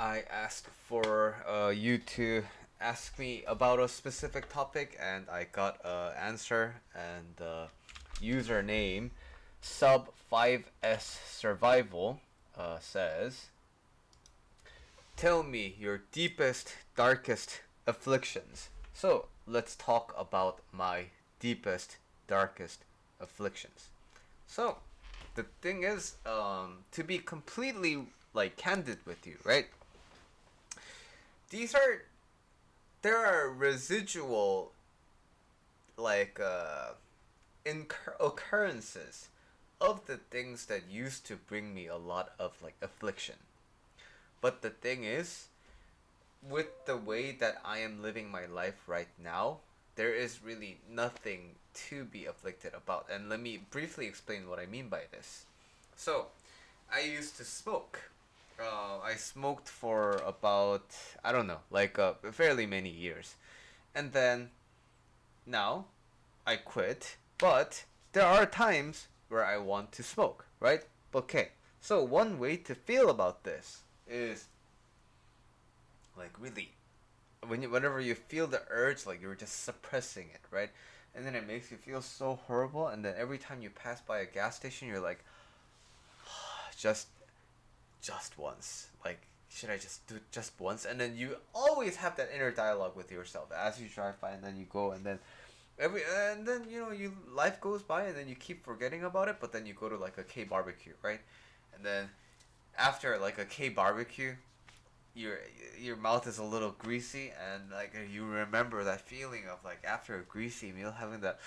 I asked for you to ask me about a specific topic, and I got an answer. And username sub 5s survival says, "Tell me your deepest, darkest afflictions." So let's talk about my deepest, darkest afflictions. So the thing is, to be completely like candid with you, right? These are there are residual like occurrences of the things that used to bring me a lot of like affliction. But the thing is, with the way that I am living my life right now, there is really nothing to be afflicted about. And let me briefly explain what I mean by this. So, I used to smoke. I smoked for about, I don't know, like fairly many years. And then now I quit, but there are times where I want to smoke, right? Okay, so one way to feel about this is like really whenever you feel the urge, like you're just suppressing it, right? And then it makes you feel so horrible, and then every time you pass by a gas station, you're like, just just once, like should I just do it just once? And then you always have that inner dialogue with yourself as you drive by, and then you go, and then you life goes by, and then you keep forgetting about it, but then you go to like a K barbecue, right? And then after like a K barbecue, your your mouth is a little greasy, and like you remember that feeling of like after a greasy meal having that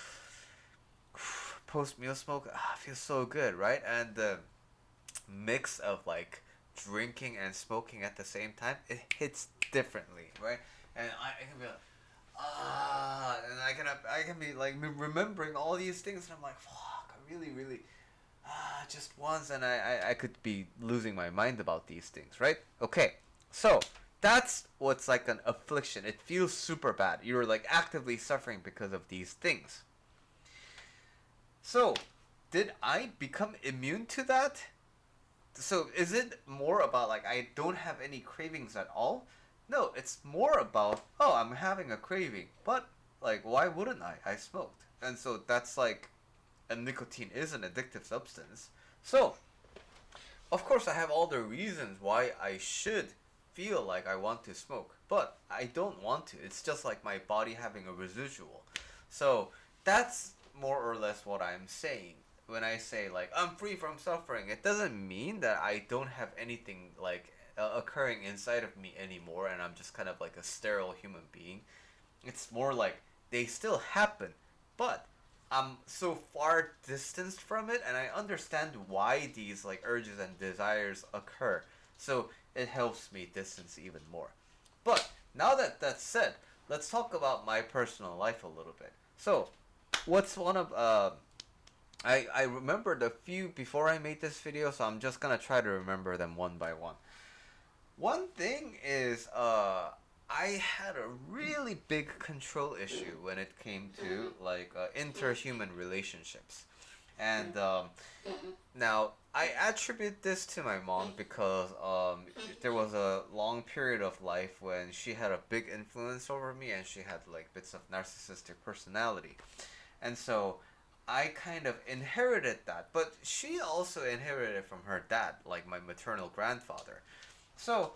post meal smoke. Feels so good, right? And the mix of like drinking and smoking at the same time, it hits differently, right? And I can be like, and I can be like remembering all these things, and I'm like, fuck, I really just once, and I could be losing my mind about these things, right? Okay, so that's what's like an affliction. It feels super bad. You're like actively suffering because of these things. So, did I become immune to that? So, is it more about like I don't have any cravings at all? No, it's more about, oh, I'm having a craving, but like why wouldn't I? I smoked. And so that's like, and nicotine is an addictive substance. So, of course, I have all the reasons why I should feel like I want to smoke, but I don't want to. It's just like my body having a residual. So, that's more or less what I'm saying. When I say like I'm free from suffering, it doesn't mean that I don't have anything like occurring inside of me anymore, and I'm just kind of like a sterile human being. It's more like they still happen, but I'm so far distanced from it, and I understand why these like urges and desires occur. So it helps me distance even more. But now that that's said, let's talk about my personal life a little bit. So, what's one of I remembered a few before I made this video, so I'm just gonna try to remember them one by one. One thing is, I had a really big control issue when it came to like interhuman relationships, and now I attribute this to my mom because there was a long period of life when she had a big influence over me, and she had like bits of narcissistic personality, and so I kind of inherited that, but she also inherited it from her dad, like my maternal grandfather. So,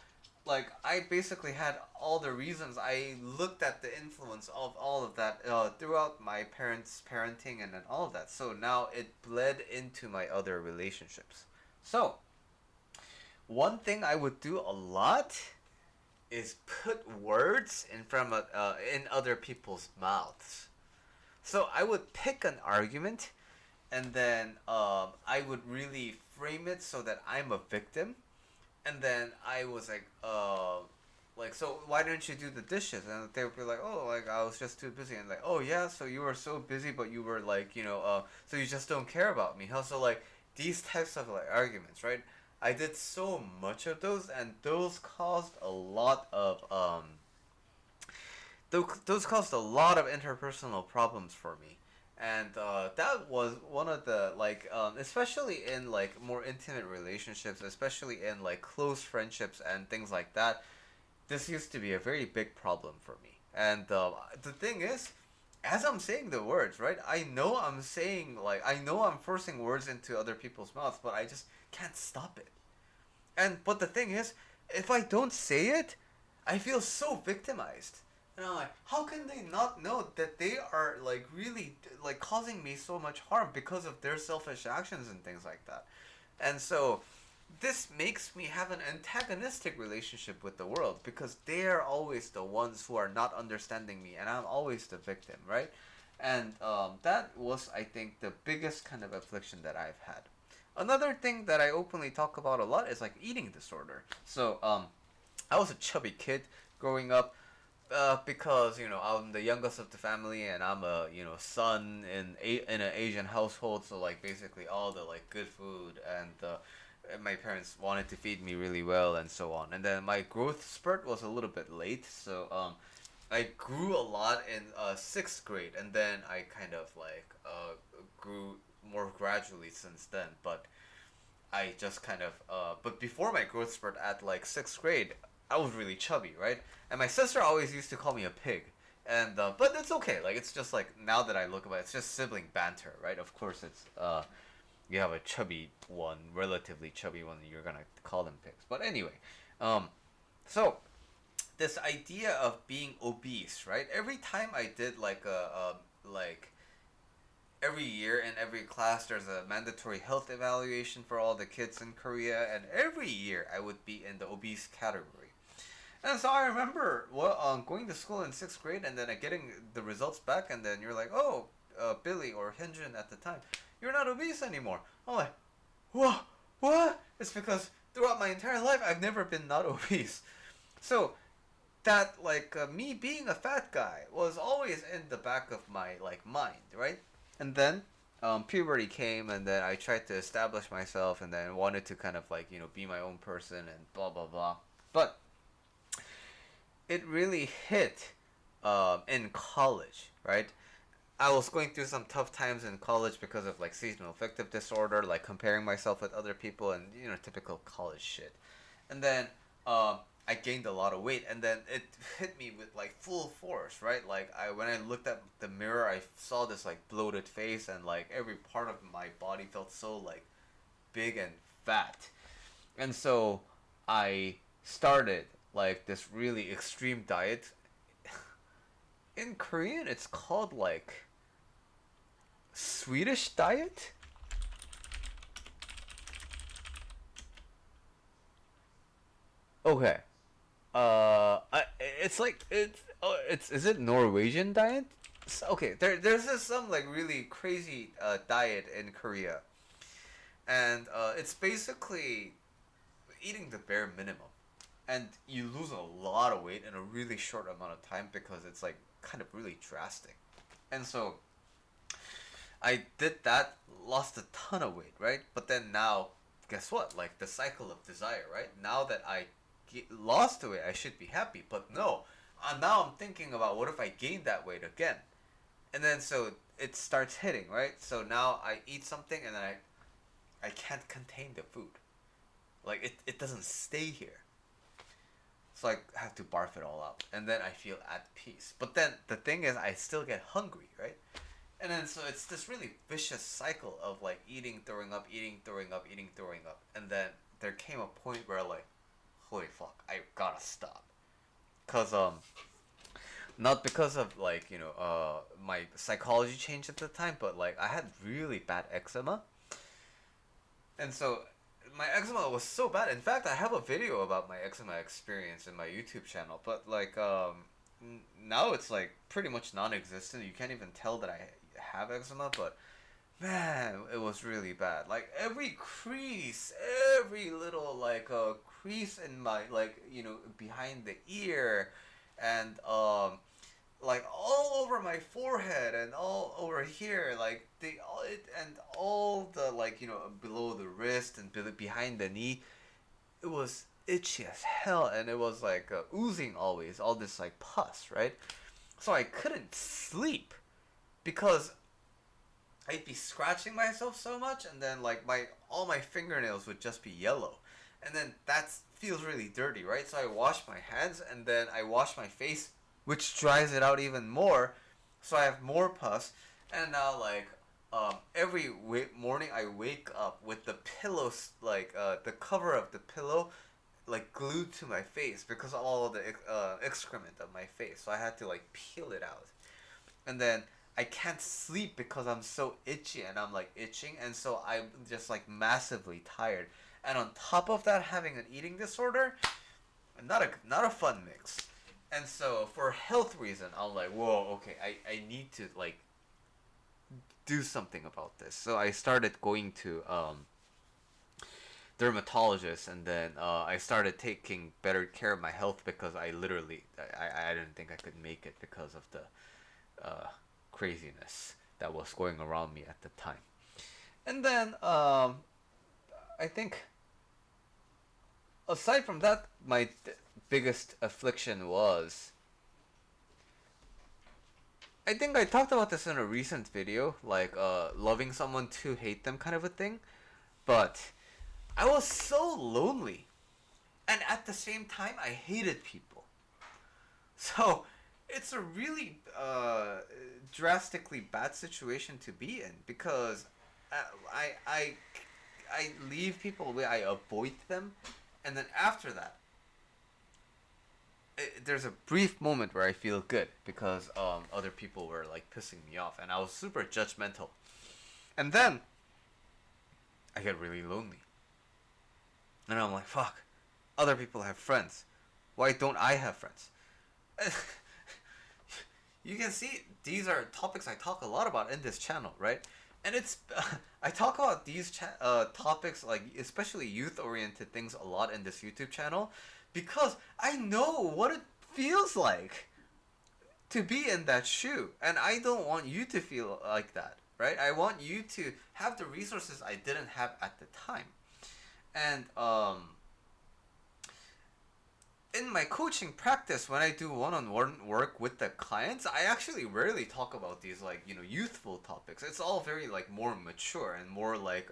like, I basically had all the reasons. I looked at the influence of all of that throughout my parents' parenting and then all of that. So now it bled into my other relationships. So, one thing I would do a lot is put words in front of in other people's mouths. So I would pick an argument, and then I would really frame it so that I'm a victim, and then I was like, so why didn't you do the dishes? And they would be like, oh, like I was just too busy. And like, oh yeah, so you were so busy, but you were like, so you just don't care about me. Also, like these types of like arguments, right? I did so much of those, and those caused a lot of those caused a lot of interpersonal problems for me. And that was one of the like especially in like more intimate relationships, especially in like close friendships and things like that. This used to be a very big problem for me. And the thing is, as I'm saying the words, right, I know I'm saying, like, I know I'm forcing words into other people's mouths, but I just can't stop it. But the thing is, if I don't say it, I feel so victimized. And I'm like, how can they not know that they are like really like causing me so much harm because of their selfish actions and things like that? And so this makes me have an antagonistic relationship with the world because they are always the ones who are not understanding me and I'm always the victim, right? And that was, I think, the biggest kind of affliction that I've had. Another thing that I openly talk about a lot is like eating disorder. So I was a chubby kid growing up because I'm the youngest of the family and I'm a son in an Asian household. So like basically all the like good food and my parents wanted to feed me really well and so on. And then my growth spurt was a little bit late, so I grew a lot in sixth grade, and then I kind of like grew more gradually since then. But I just kind of but before my growth spurt at like sixth grade, I was really chubby, right? And my sister always used to call me a pig. And but it's okay. Like it's just like now that I look about it, it's just sibling banter, right? Of course, it's you have a chubby one, relatively chubby one, you're gonna call them pigs. But anyway, um, so this idea of being obese, right? Every time I did like a like every year in every class there's a mandatory health evaluation for all the kids in Korea, and every year I would be in the obese category. And so I remember going to school in sixth grade and then getting the results back, and then you're like, oh, Billy or Hyunjin at the time, you're not obese anymore. I'm like, what? What? It's because throughout my entire life I've never been not obese. So that like me being a fat guy was always in the back of my like mind, right? And then puberty came, and then I tried to establish myself, and then wanted to kind of like be my own person and blah blah blah. But it really hit in college, right? I was going through some tough times in college because of like seasonal affective disorder, like comparing myself with other people, and typical college shit. And then I gained a lot of weight, and then it hit me with like full force, right? Like when I looked at the mirror, I saw this like bloated face, and like every part of my body felt so like big and fat. And so I started like this really extreme diet. In Korean, it's called like Swedish diet. Okay. It's like it's is it Norwegian diet? Okay, there's this some like really crazy diet in Korea, and it's basically eating the bare minimum, and you lose a lot of weight in a really short amount of time because it's like kind of really drastic, and so I did that, lost a ton of weight, right? But then now, guess what? Like the cycle of desire, right? Now that I lost the weight, I should be happy. But no, now I'm thinking about what if I gain that weight again? And then so it starts hitting, right? So now I eat something and then I can't contain the food. Like it doesn't stay here. So I have to barf it all out. And then I feel at peace. But then the thing is I still get hungry, right? And then so it's this really vicious cycle of like eating, throwing up, eating, throwing up, eating, throwing up. And then there came a point where like, holy fuck, I gotta stop. Cause not because of like my psychology changed at the time, but like I had really bad eczema, and so my eczema was so bad. In fact, I have a video about my eczema experience in my YouTube channel, but like now it's like pretty much non-existent. You can't even tell that I have eczema, but man, it was really bad. Like every crease, every little like crease in my like behind the ear, and like all over my forehead and all over here, like the all it and all the like below the wrist and behind the knee, it was itchy as hell, and it was like oozing always, all this like pus, right? So I couldn't sleep because I'd be scratching myself so much, and then like my all my fingernails would just be yellow, and then that feels really dirty, right? So I wash my hands, and then I wash my face, which dries it out even more, so I have more pus, and now like every morning I wake up with the pillows like the cover of the pillow like glued to my face because of all the excrement of my face. So I had to like peel it out, and then I can't sleep because I'm so itchy and I'm like itching, and so I'm just like massively tired. And on top of that, having an eating disorder, not a fun mix. And so for health reason, I'm like, whoa, okay, I need to like do something about this. So I started going to dermatologist, and then I started taking better care of my health because I didn't think I could make it because of the craziness that was going around me at the time. And then I think aside from that, my biggest affliction was, I think I talked about this in a recent video, like loving someone to hate them kind of a thing. But I was so lonely, and at the same time, I hated people. So it's a really drastically bad situation to be in because uh, I I I leave people away. I avoid them, and then after that, there's a brief moment where I feel good because other people were like pissing me off, and I was super judgmental. And then I get really lonely, and I'm like, fuck. Other people have friends. Why don't I have friends? You can see these are topics I talk a lot about in this channel, right? And it's I talk about these topics, like especially youth oriented things, a lot in this YouTube channel because I know what it feels like to be in that shoe, and I don't want you to feel like that, right? I want you to have the resources I didn't have at the time. And in my coaching practice, when I do one-on-one work with the clients, I actually rarely talk about these like youthful topics. It's all very like more mature and more like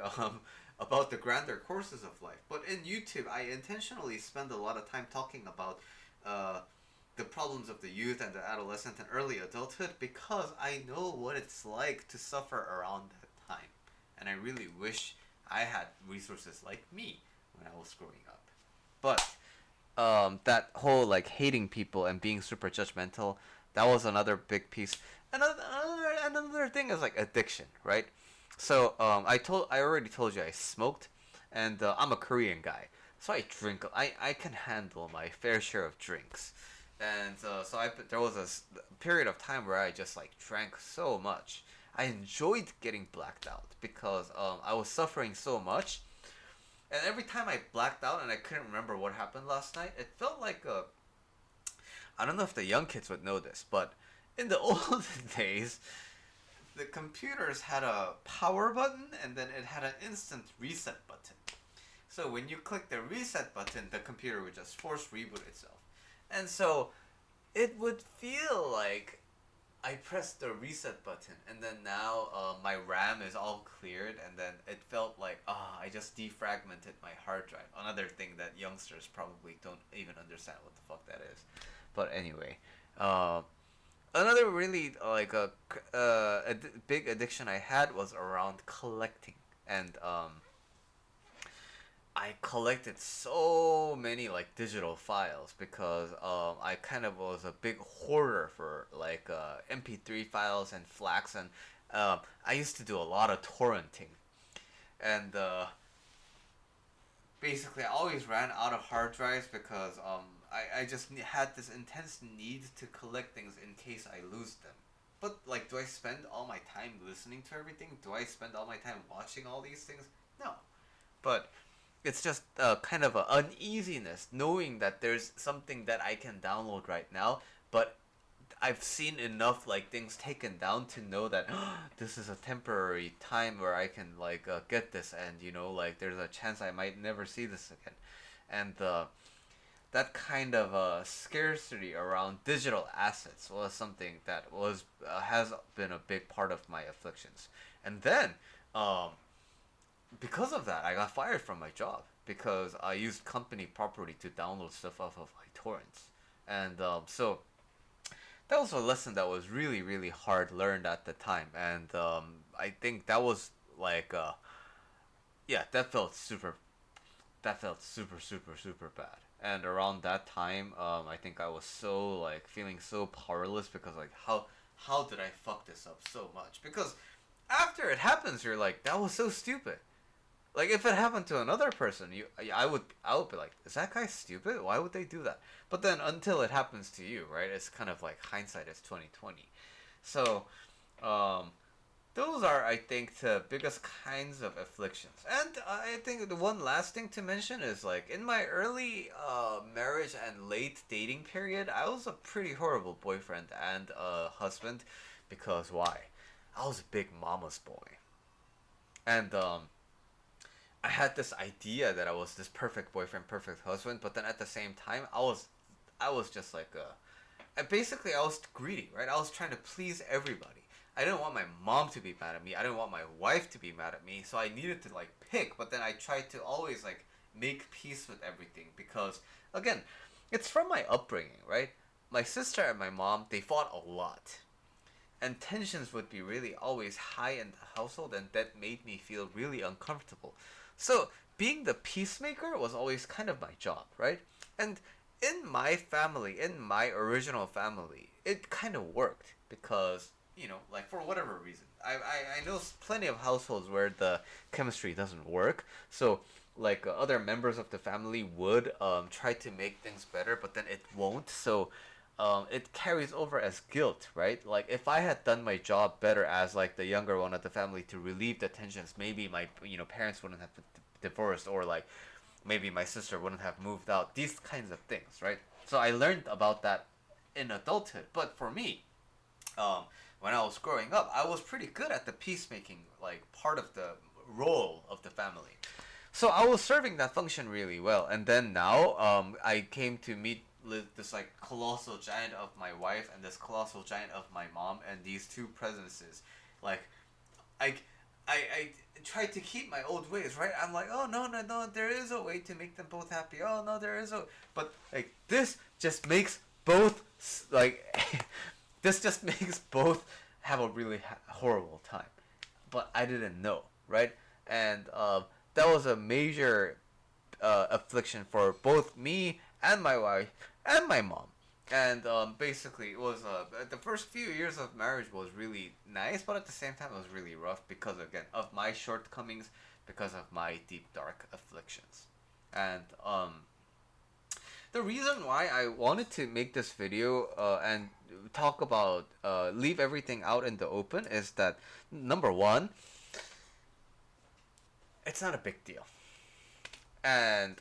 about the grander courses of life. But in YouTube, I intentionally spend a lot of time talking about uh, the problems of the youth and the adolescent and early adulthood because I know what it's like to suffer around that time, and I really wish I had resources like me when I was growing up. But that whole like hating people and being super judgmental, that was another big piece. Another thing is like addiction, right? So I already told you I smoked, and I'm a Korean guy, so I drink. I can handle my fair share of drinks, and so there was a period of time where I just like drank so much. I enjoyed getting blacked out because I was suffering so much, and every time I blacked out and I couldn't remember what happened last night, it felt like I don't know if the young kids would know this, but in the olden days, the computers had a power button and then it had an instant reset button. So when you click the reset button, the computer would just force reboot itself. And so it would feel like I pressed the reset button, and then now my RAM is all cleared, and then it felt like I just defragmented my hard drive. Another thing that youngsters probably don't even understand what the fuck that is. But anyway, uh, another really like a big addiction I had was around collecting, and I collected so many like digital files because I kind of was a big hoarder for like MP3 files and FLACs, and I used to do a lot of torrenting, and basically I always ran out of hard drives because I just had this intense need to collect things in case I lose them. But like, do I spend all my time listening to everything? Do I spend all my time watching all these things? No. But it's just kind of an uneasiness knowing that there's something that I can download right now, but I've seen enough like things taken down to know that this is a temporary time where I can like get this, and like there's a chance I might never see this again, and that kind of scarcity around digital assets was something that was has been a big part of my afflictions, And then, um, because of that, I got fired from my job because I used company property to download stuff off of like torrents. And so that was a lesson that was really, really hard learned at the time. And I think that was like, yeah, that felt super, super, super bad. And around that time, I think I was so like feeling so powerless because like how did I fuck this up so much? Because after it happens, you're like, that was so stupid. Like if it happened to another person, I would be like, is that guy stupid? Why would they do that? But then until it happens to you, right? It's kind of like hindsight is 2020. So, um, those are, I think, the biggest kinds of afflictions. And I think the one last thing to mention is like in my early marriage and late dating period, I was a pretty horrible boyfriend and husband, because why? I was a big mama's boy, and I had this idea that I was this perfect boyfriend, perfect husband, but then at the same time, I was just like basically I was greedy, right? I was trying to please everybody. I didn't want my mom to be mad at me. I didn't want my wife to be mad at me. So I needed to like pick, but then I tried to always like make peace with everything because again, it's from my upbringing, right? My sister and my mom, they fought a lot. And tensions would be really always high in the household, and that made me feel really uncomfortable. So being the peacemaker was always kind of my job, right? And in my family, in my original family, it kind of worked because, like for whatever reason, I know plenty of households where the chemistry doesn't work. So like other members of the family would try to make things better, but then it won't. So it carries over as guilt, right? Like if I had done my job better as like the younger one of the family to relieve the tensions, maybe my parents wouldn't have divorced, or like maybe my sister wouldn't have moved out. These kinds of things, right? So I learned about that in adulthood. But for me, um, when I was growing up, I was pretty good at the peacemaking, like part of the role of the family. So I was serving that function really well, and then now I came to meet this like colossal giant of my wife and this colossal giant of my mom, and these two presences, like I I tried to keep my old ways, right? I'm like, oh no no no, there is a way to make them both happy. Oh no, there is a, but like this just makes both like this just makes both have a really horrible time. But I didn't know, right? And that was a major affliction for both me and my wife and my mom. And basically, it was the first few years of marriage was really nice, but at the same time, it was really rough because again of my shortcomings, because of my deep dark afflictions. And the reason why I wanted to make this video and talk about leave everything out in the open is that number one, it's not a big deal, and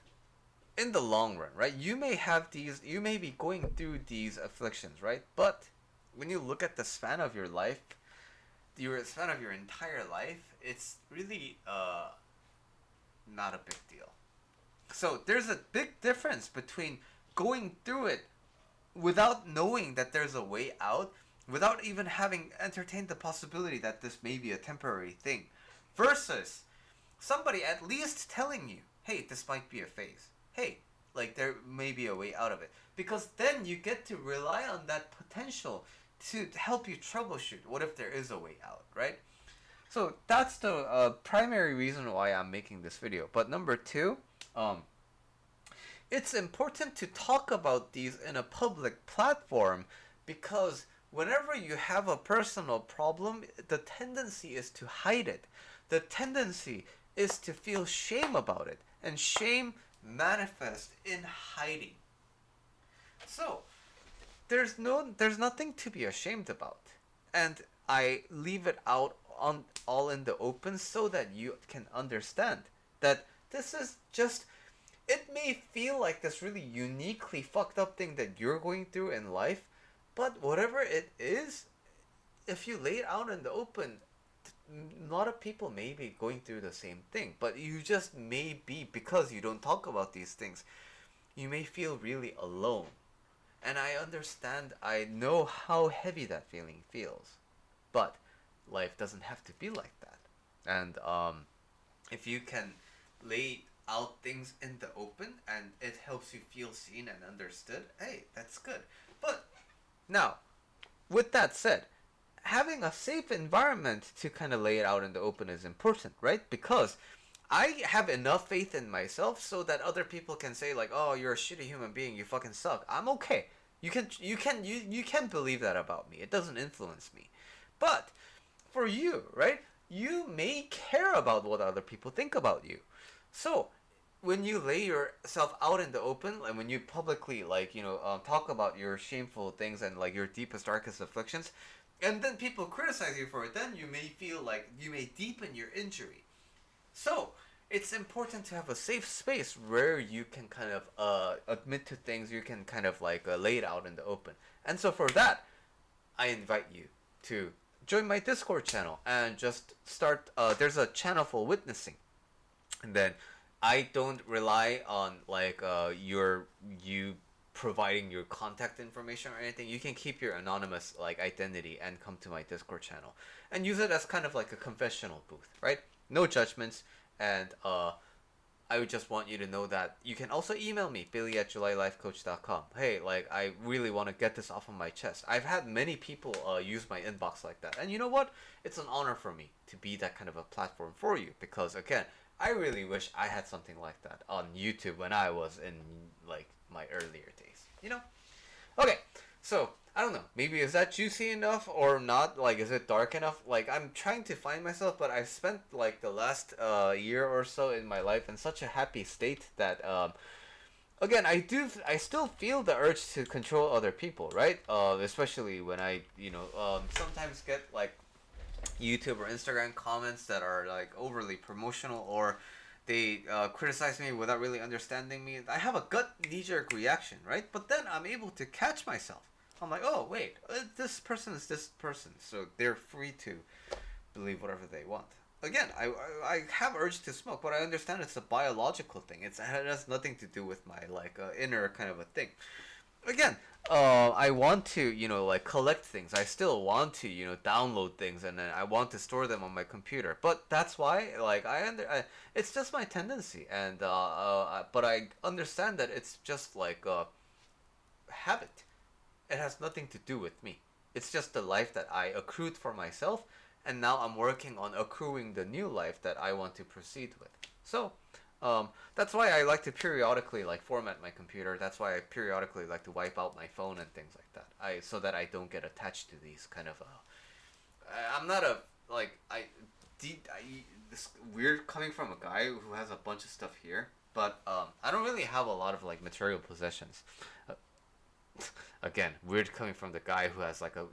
in the long run, right? You may be going through these afflictions, right? But when you look at the span of your life, your span of your entire life, it's really not a big deal. So there's a big difference between going through it without knowing that there's a way out, without even having entertained the possibility that this may be a temporary thing, versus somebody at least telling you, hey, this might be a phase. Hey, like there may be a way out of it. Because then you get to rely on that potential to help you troubleshoot. What if there is a way out, right? So that's the primary reason why I'm making this video. But number two, it's important to talk about these in a public platform because whenever you have a personal problem, the tendency is to hide it. The tendency is to feel shame about it, and shame manifests in hiding. So there's nothing to be ashamed about, and I leave it out on all in the open so that you can understand that this is just, it may feel like this really uniquely fucked up thing that you're going through in life, but whatever it is, if you lay it out in the open, a lot of people may be going through the same thing, but you just may be, because you don't talk about these things, you may feel really alone. And I understand, I know how heavy that feeling feels. But life doesn't have to be like that. And if you can lay out things in the open and it helps you feel seen and understood, hey, that's good. But now, with that said, having a safe environment to kind of lay it out in the open is important, right? Because I have enough faith in myself so that other people can say like, "Oh, you're a shitty human being. You fucking suck." I'm okay. You can believe that about me. It doesn't influence me. But for you, right? You may care about what other people think about you. So, when you lay yourself out in the open, and when you publicly talk about your shameful things and like your deepest darkest afflictions, and then people criticize you for it, then you may feel like you may deepen your injury. So it's important to have a safe space where you can kind of admit to things, you can kind of lay it out in the open. And so for that, I invite you to join my Discord channel and just start. There's a channel for witnessing, and then I don't rely on you providing your contact information or anything. You can keep your anonymous identity and come to my Discord channel and use it as kind of like a confessional booth, right? No judgments, and I would just want you to know that you can also email me, billy@julylifecoach.com. Hey, I really want to get this off of my chest. I've had many people use my inbox like that. And you know what? It's an honor for me to be that kind of a platform for you. Because, again, I really wish I had something like that on YouTube when I was in, my earlier days. You know? Okay, so I don't know. Maybe is that juicy enough or not? Is it dark enough? I'm trying to find myself, but I've spent the last year or so in my life in such a happy state that again, I still feel the urge to control other people, right? Especially when I sometimes get YouTube or Instagram comments that are overly promotional, or they criticize me without really understanding me. I have a gut knee-jerk reaction, right? But then I'm able to catch myself. I'm like, oh wait, this person is this person, so they're free to believe whatever they want. Again, I have urge to smoke, but I understand it's a biological thing. It has nothing to do with my inner kind of a thing. Again, I want to collect things. I still want to download things, and then I want to store them on my computer. But that's why it's just my tendency, and but I understand that it's just a habit. It has nothing to do with me. It's just the life that I accrued for myself, and now I'm working on accruing the new life that I want to proceed with. So, that's why I like to periodically format my computer. That's why I periodically like to wipe out my phone and things like that. So that I don't get attached to these kind of. I'm not a this weird coming from a guy who has a bunch of stuff here, but I don't really have a lot of material possessions. Again, weird coming from the guy who has a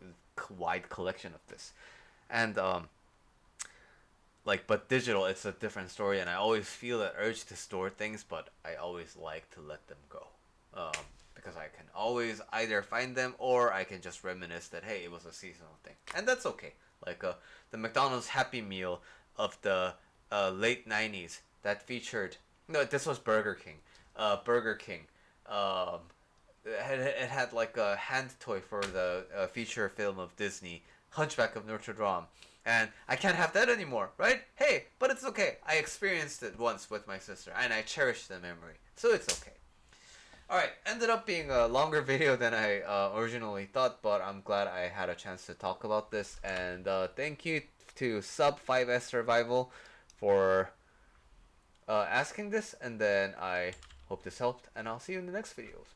wide collection of this, and but digital, it's a different story, and I always feel that urge to store things, but I always like to let them go, because I can always either find them or I can just reminisce that hey, it was a seasonal thing, and that's okay. The McDonald's Happy Meal of the late '90s that featured no, this was Burger King. Burger King. It had a hand toy for the feature film of Disney, Hunchback of Notre Dame, and I can't have that anymore, right? Hey, but it's okay. I experienced it once with my sister, and I cherish the memory, so it's okay. Alright, ended up being a longer video than I originally thought, but I'm glad I had a chance to talk about this, and thank you to Sub 5S Survival for asking this, and then I hope this helped, and I'll see you in the next videos.